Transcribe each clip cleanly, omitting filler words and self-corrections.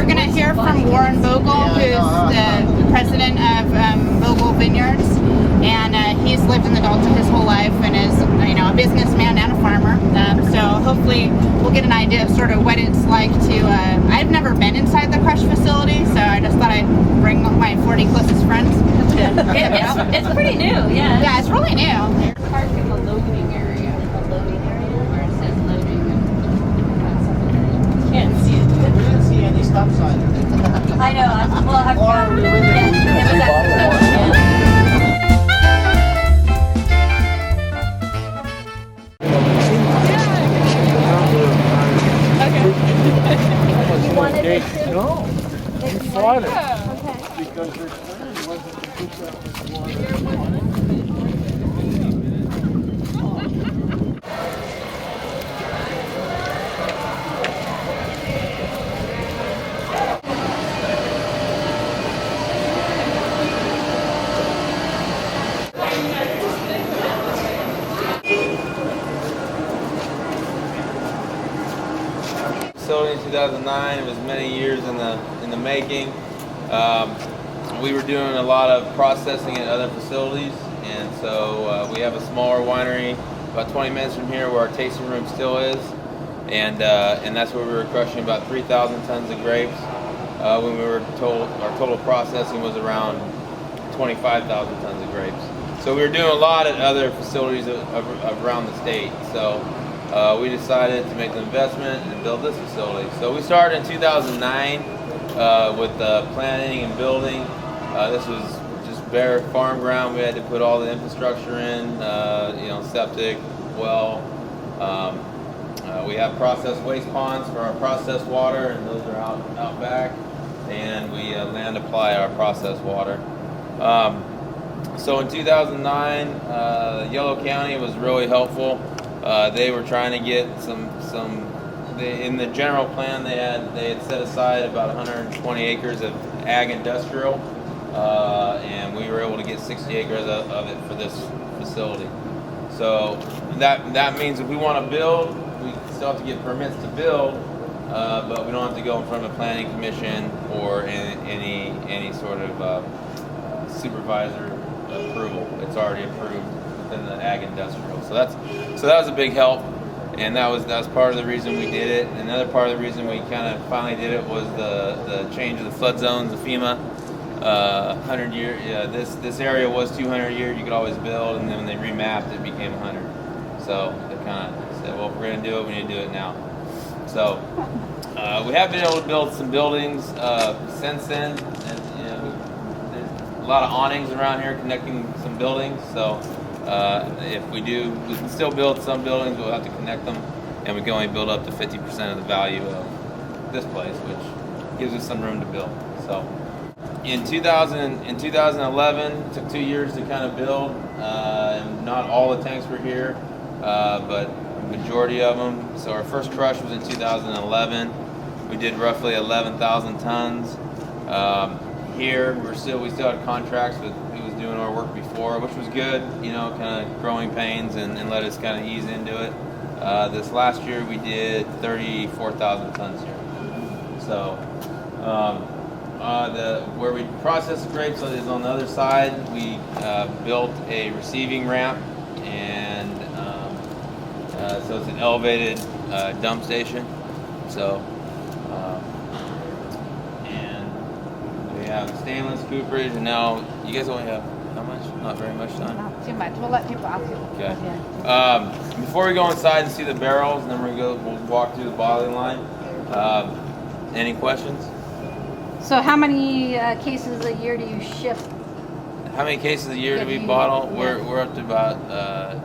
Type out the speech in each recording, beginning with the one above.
we're going to hear from Warren Bogle, who's the president of Bogle Vineyards, and he's lived in the Delta his whole life and is, a businessman and a farmer. So hopefully we'll get an idea of sort of what it's like to. I've never been inside the crush facility, so I just thought I'd bring my 40 closest friends. It's pretty new, yeah. Yeah, it's really new. Park in the loading area. The loading area where it says loading. Can't see it. We didn't see any stop sign. I know. I've Or we were there. it was at the You wanted it to? No, you fought it. Okay. Because your plan wasn't to put that water. Facility in 2009. It was many years in the making. We were doing a lot of processing at other facilities, and so we have a smaller winery about 20 minutes from here where our tasting room still is, and that's where we were crushing about 3,000 tons of grapes. When we were told our total processing was around 25,000 tons of grapes. So we were doing a lot at other facilities around the state. So we decided to make the investment and build this facility. So we started in 2009 with planning and building. This was just bare farm ground. We had to put all the infrastructure in, septic, well. We have processed waste ponds for our processed water, and those are out back. And we land apply our processed water. So in 2009, Yellow County was really helpful. They were trying to get in the general plan they had set aside about 120 acres of ag industrial, and we were able to get 60 acres of it for this facility. So that means if we want to build, we still have to get permits to build, but we don't have to go in front of a planning commission or any sort of supervisor approval. It's already approved within the ag industrial. So that was a big help, and that was part of the reason we did it. Another part of the reason we kind of finally did it was the change of the flood zones, the FEMA 100 year. Yeah, this area was 200 year. You could always build, and then when they remapped, it became 100. So they kind of said, well, if we're going to do it, we need to do it now. So we have been able to build some buildings since then, and there's a lot of awnings around here connecting some buildings. So if we can still build some buildings. We'll have to connect them, and we can only build up to 50% of the value of this place, which gives us some room to build. So in 2011, it took 2 years to kind of build, and not all the tanks were here, but a majority of them. So our first crush was in 2011. We did roughly 11,000 tons. Here we still had contracts with who was doing our work before, which was good, kind of growing pains and let us kind of ease into it. This last year we did 34,000 tons here. So where we process the grapes is on the other side. We built a receiving ramp, and so it's an elevated dump station. So we have stainless cooperage, and now you guys only have how much? Not very much time. Not too much. We'll let people ask you. Okay. Before we go inside and see the barrels, and then we'll walk through the bottling line. Any questions? So how many cases a year do you ship? How many cases a year do we bottle? Yeah. We're up to about a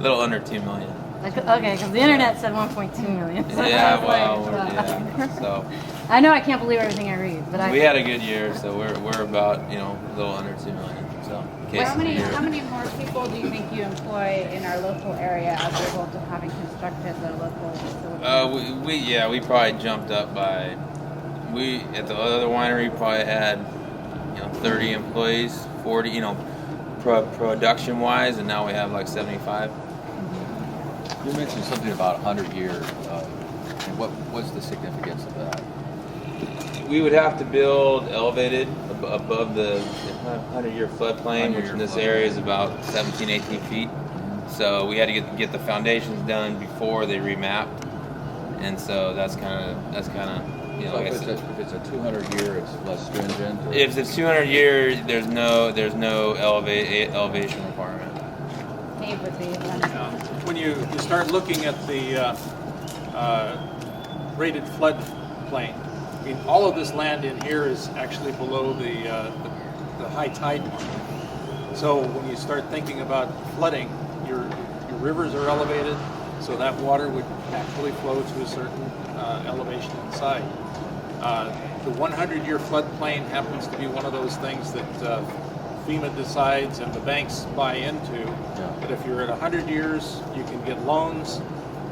little under 2 million. Okay, because the internet said 1.2 million. So Yeah, yeah. So I know I can't believe everything I read, but we had a good year, so we're about a little under 2 million. So cases a year. How many more people do you think you employ in our local area as a result of having constructed the local facility? We probably jumped up by at the other winery probably had 30 employees, 40 production wise, and now we have like 75. You mentioned something about 100 years. And what's the significance of that? we would have to build elevated above the 100-year floodplain, which in this area is about 17, 18 feet. So we had to get the foundations done before they remapped, and so that's kind of you know. So Like if it's a 200-year, it's less stringent. Or? If it's 200 years, there's no elevation requirement. When you start looking at the rated floodplain, I mean, all of this land in here is actually below the high tide mark. So when you start thinking about flooding, your rivers are elevated, so that water would naturally flow to a certain elevation inside. The 100-year floodplain happens to be one of those things that FEMA decides and the banks buy into. But if you're at 100 years, you can get loans,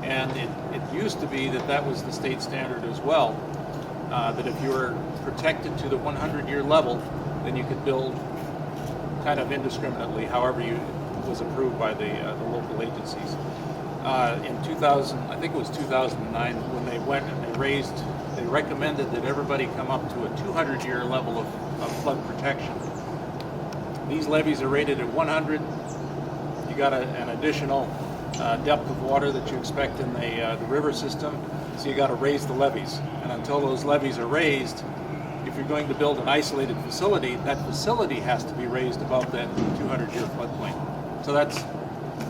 and it used to be that was the state standard as well. That if you were protected to the 100-year level, then you could build kind of indiscriminately, however you was approved by the local agencies. In 2000, I think it was 2009, when they went and they recommended that everybody come up to a 200-year level of flood protection. These levees are rated at 100. You got an additional depth of water that you expect in the river system, so you got to raise the levees. And until those levees are raised, if you're going to build an isolated facility, that facility has to be raised above that 200-year floodplain. So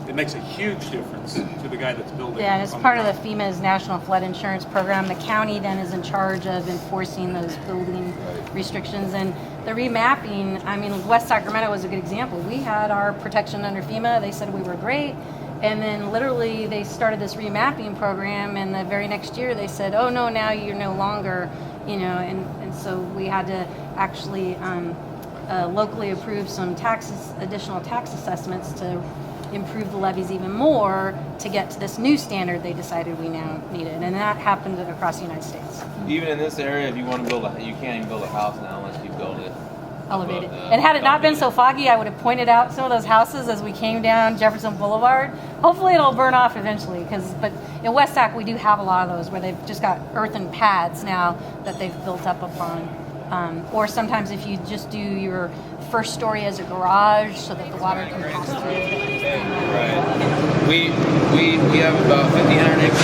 it makes a huge difference to the guy that's building. Yeah, and it's part of the FEMA's National Flood Insurance Program. The county then is in charge of enforcing those building restrictions. And the remapping, I mean, West Sacramento was a good example. We had our protection under FEMA. They said we were great. And then literally they started this remapping program, and the very next year they said, oh no, now you're no longer, you know, and so we had to actually locally approve some additional tax assessments to improve the levees even more to get to this new standard they decided we now needed. And that happened across the United States. Even in this area, if you want to you can't even build a house now unless you build it Elevated. And had it not been so foggy, I would have pointed out some of those houses as we came down Jefferson Boulevard. Hopefully it'll burn off eventually, but in West Sac we do have a lot of those where they've just got earthen pads now that they've built up upon. Or sometimes if you just do your first story as a garage so that the water can pass through. Right. We have about 1,500 acres.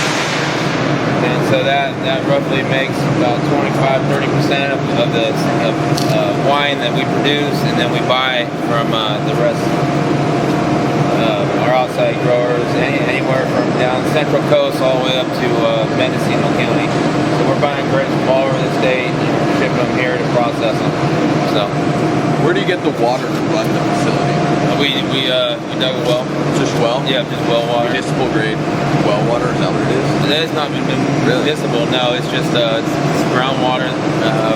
And so that roughly makes about 25-30% of the wine that we produce, and then we buy from the rest our outside growers, anywhere from down Central Coast all the way up to Mendocino County. So we're buying grapes from all over the state and shipping them here to process them. So, where do you get the water to run the facility? We dug a well. Just well? Yeah, just well water. Municipal grade well water, is that what it is? It's not municipal, no. It's just it's groundwater.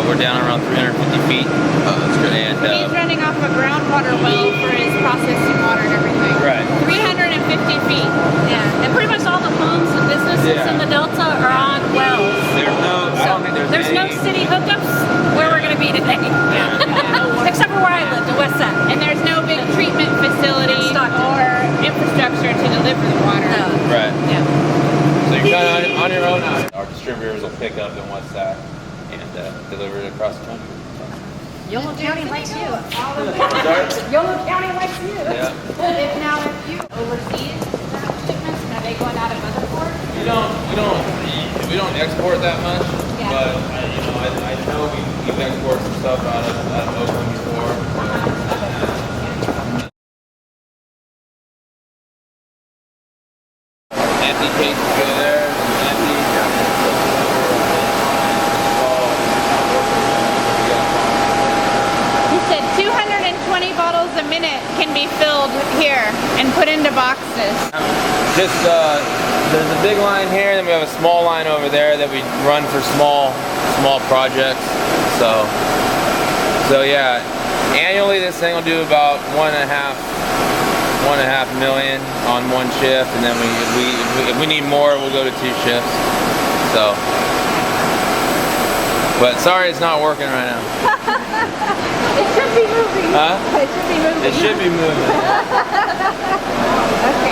We're down around 350 feet. Oh, that's good. And He's running off a groundwater well for his processing water and everything. Right. 350 feet. Yeah, and pretty much all the homes and businesses in the Delta are on wells. I don't think There's no city hookups where we're going to be today. Except for where I lived, in West Sac. And there's no big treatment facility or infrastructure to deliver the water. No. Right. Yeah. So you're kind of on your own now. Our distributors will pick up in West Sac and deliver it across the country. Yolo County likes you. Sorry? Yolo County likes you. Yeah. If you overseas shipments, are they going out of other ports? We don't export that much, Yeah. but I know we've exported some stuff out of Oakland before. Empty cases go there. Empty. He said 220 bottles a minute can be filled here and put into boxes. Just there's a big line here, then we have a small line over there that we run for small projects. So yeah, annually this thing will do about 1.5 million on one shift, and then if we need more, we'll go to 2 shifts. So, but sorry, it's not working right now. It should be moving. Huh? It should be moving. It should be moving. Okay.